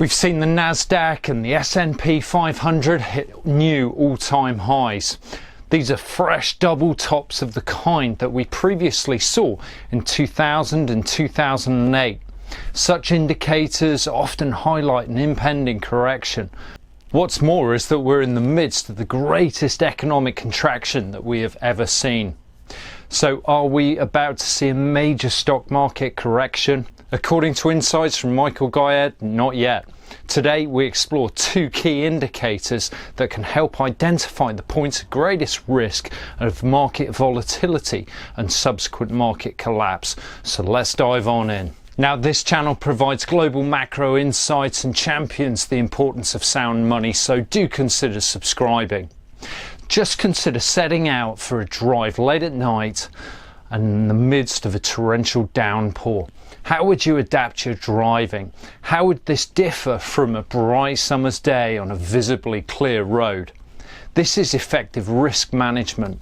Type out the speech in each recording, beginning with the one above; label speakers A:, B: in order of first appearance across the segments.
A: We've seen the Nasdaq and the S&P 500 hit new all-time highs. These are fresh double tops of the kind that we previously saw in 2000 and 2008. Such indicators often highlight an impending correction. What's more is that we're in the midst of the greatest economic contraction that we have ever seen. So are we about to see a major stock market correction? According to insights from Michael Guyed, not yet. Today we explore two key indicators that can help identify the points of greatest risk of market volatility and subsequent market collapse. So let's dive on in. Now, this channel provides global macro insights and champions the importance of sound money, so do consider subscribing. Just consider setting out for a drive late at night and in the midst of a torrential downpour. How would you adapt your driving? How would this differ from a bright summer's day on a visibly clear road? This is effective risk management.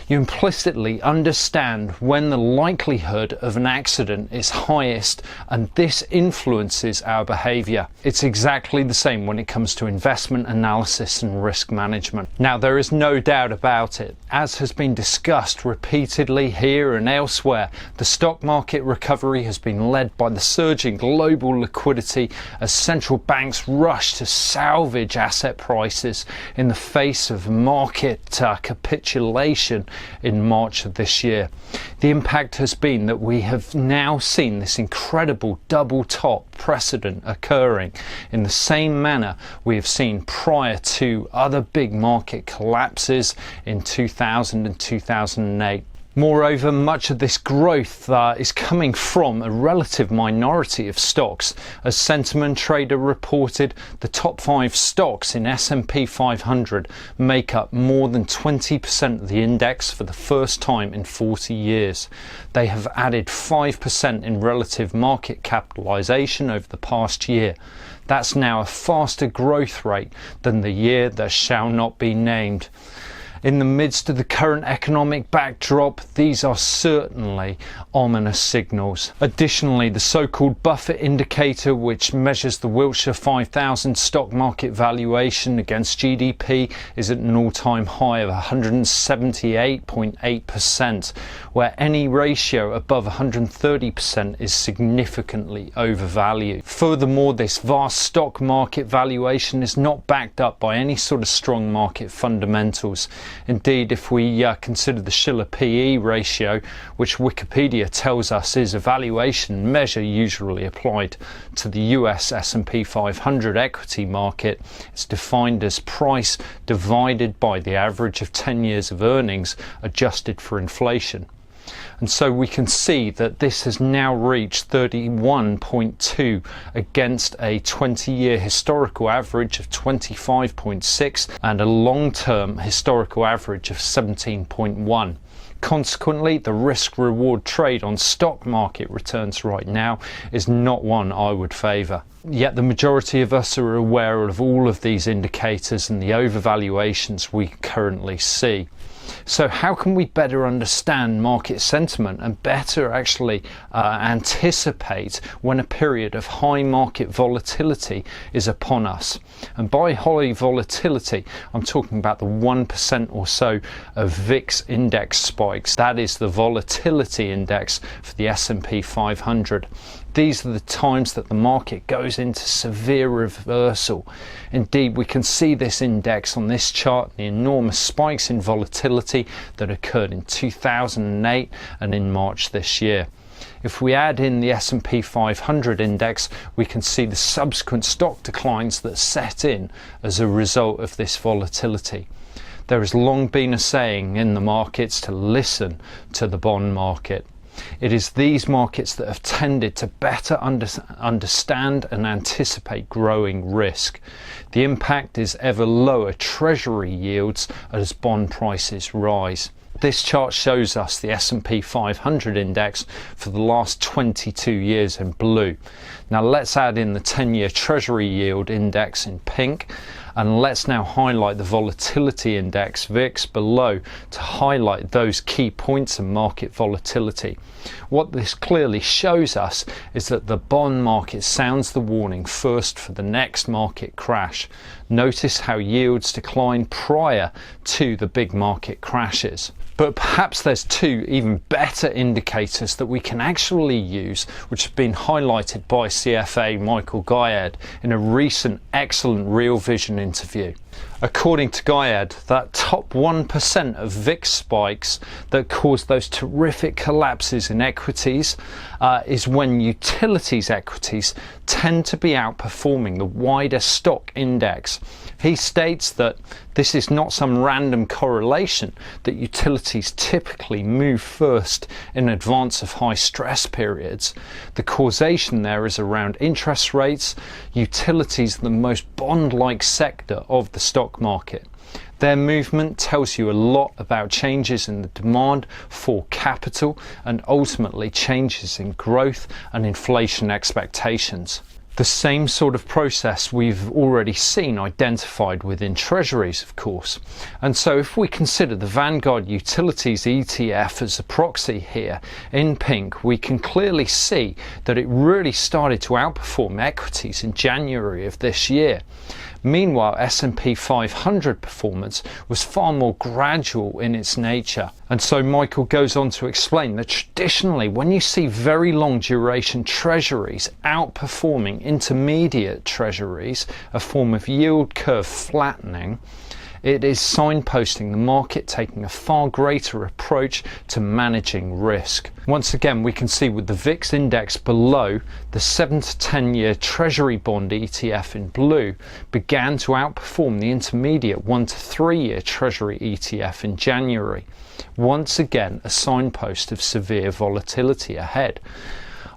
A: You implicitly understand when the likelihood of an accident is highest, and this influences our behaviour. It's exactly the same when it comes to investment analysis and risk management. Now, there is no doubt about it. As has been discussed repeatedly here and elsewhere, the stock market recovery has been led by the surging global liquidity as central banks rush to salvage asset prices in the face of market capitulation in March of this year. The impact has been that we have now seen this incredible double top precedent occurring in the same manner we have seen prior to other big market collapses in 2000 and 2008. Moreover, much of this growth is coming from a relative minority of stocks. As Sentiment Trader reported, the top 5 stocks in S&P 500 make up more than 20% of the index for the first time in 40 years. They have added 5% in relative market capitalization over the past year. That's now a faster growth rate than the year that shall not be named. In the midst of the current economic backdrop, these are certainly ominous signals. Additionally, the so-called Buffett indicator, which measures the Wilshire 5000 stock market valuation against GDP, is at an all-time high of 178.8%, where any ratio above 130% is significantly overvalued. Furthermore, this vast stock market valuation is not backed up by any sort of strong market fundamentals. Indeed, if we consider the Shiller PE ratio, which Wikipedia tells us is a valuation measure usually applied to the US S&P 500 equity market, it's defined as price divided by the average of 10 years of earnings adjusted for inflation. And so we can see that this has now reached 31.2 against a 20-year historical average of 25.6 and a long-term historical average of 17.1. Consequently, the risk-reward trade on stock market returns right now is not one I would favour. Yet the majority of us are aware of all of these indicators and the overvaluations we currently see. So how can we better understand market sentiment and better actually anticipate when a period of high market volatility is upon us? And by high volatility, I'm talking about the 1% or so of VIX index spikes. That is the volatility index for the S&P 500. These are the times that the market goes into severe reversal. Indeed, we can see this index on this chart, the enormous spikes in volatility that occurred in 2008 and in March this year. If we add in the S&P 500 index, we can see the subsequent stock declines that set in as a result of this volatility. There has long been a saying in the markets to listen to the bond market. It is these markets that have tended to better understand and anticipate growing risk. The impact is ever lower treasury yields as bond prices rise. This chart shows us the S&P 500 index for the last 22 years in blue. Now let's add in the 10-year Treasury yield index in pink. And let's now highlight the volatility index VIX below to highlight those key points in market volatility. What this clearly shows us is that the bond market sounds the warning first for the next market crash. Notice how yields declined prior to the big market crashes. But perhaps there's two even better indicators that we can actually use, which have been highlighted by CFA Michael Guyad in a recent excellent Real Vision interview. According to Guyad, that top 1% of VIX spikes that cause those terrific collapses in equities is when utilities equities tend to be outperforming the wider stock index. He states that this is not some random correlation, that utilities typically move first in advance of high stress periods. The causation there is around interest rates. Utilities are the most bond-like sector of the stock market. Their movement tells you a lot about changes in the demand for capital and ultimately changes in growth and inflation expectations. The same sort of process we've already seen identified within treasuries, of course. And so if we consider the Vanguard Utilities ETF as a proxy here in pink, we can clearly see that it really started to outperform equities in January of this year. Meanwhile, S&P 500 performance was far more gradual in its nature. And so Michael goes on to explain that traditionally when you see very long duration treasuries outperforming intermediate treasuries, a form of yield curve flattening, it is signposting the market taking a far greater approach to managing risk. Once again, we can see with the VIX index below, the 7 to 10 year Treasury bond ETF in blue began to outperform the intermediate 1 to 3 year Treasury ETF in January. Once again, a signpost of severe volatility ahead.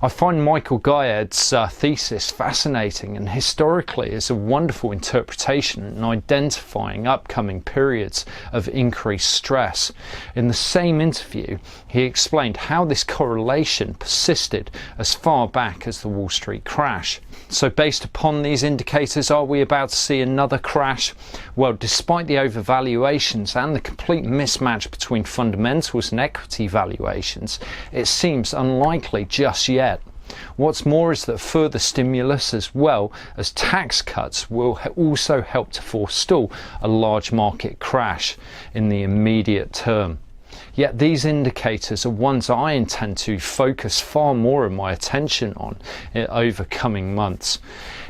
A: I find Michael Guyad's thesis fascinating, and historically is a wonderful interpretation in identifying upcoming periods of increased stress. In the same interview, he explained how this correlation persisted as far back as the Wall Street crash. So based upon these indicators, are we about to see another crash? Well, despite the overvaluations and the complete mismatch between fundamentals and equity valuations, it seems unlikely just yet. What's more is that further stimulus as well as tax cuts will also help to forestall a large market crash in the immediate term. Yet these indicators are ones I intend to focus far more of my attention on over coming months.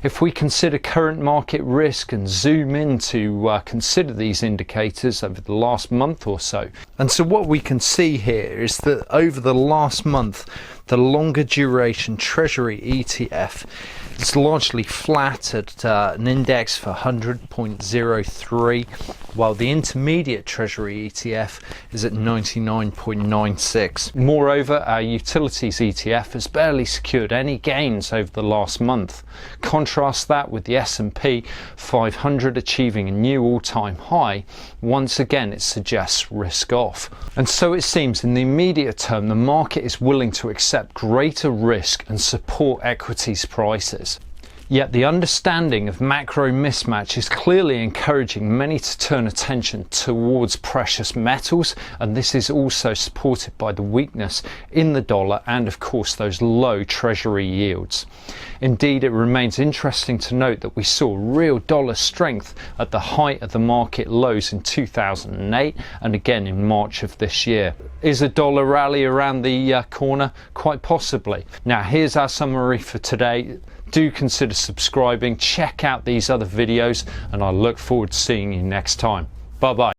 A: If we consider current market risk and zoom in to consider these indicators over the last month or so. And so what we can see here is that over the last month, the longer duration Treasury ETF is largely flat at an index for 100.03, while the intermediate Treasury ETF is at 99.96. Moreover, our utilities ETF has barely secured any gains over the last month. Contrast that with the S&P 500 achieving a new all-time high. Once again, it suggests risk off. And so it seems in the immediate term, the market is willing to accept greater risk and support equities prices. Yet the understanding of macro mismatch is clearly encouraging many to turn attention towards precious metals, and this is also supported by the weakness in the dollar and of course those low treasury yields. Indeed, it remains interesting to note that we saw real dollar strength at the height of the market lows in 2008 and again in March of this year. Is a dollar rally around the corner? Quite possibly. Now here's our summary for today. Do consider subscribing, check out these other videos, and I look forward to seeing you next time. Bye bye.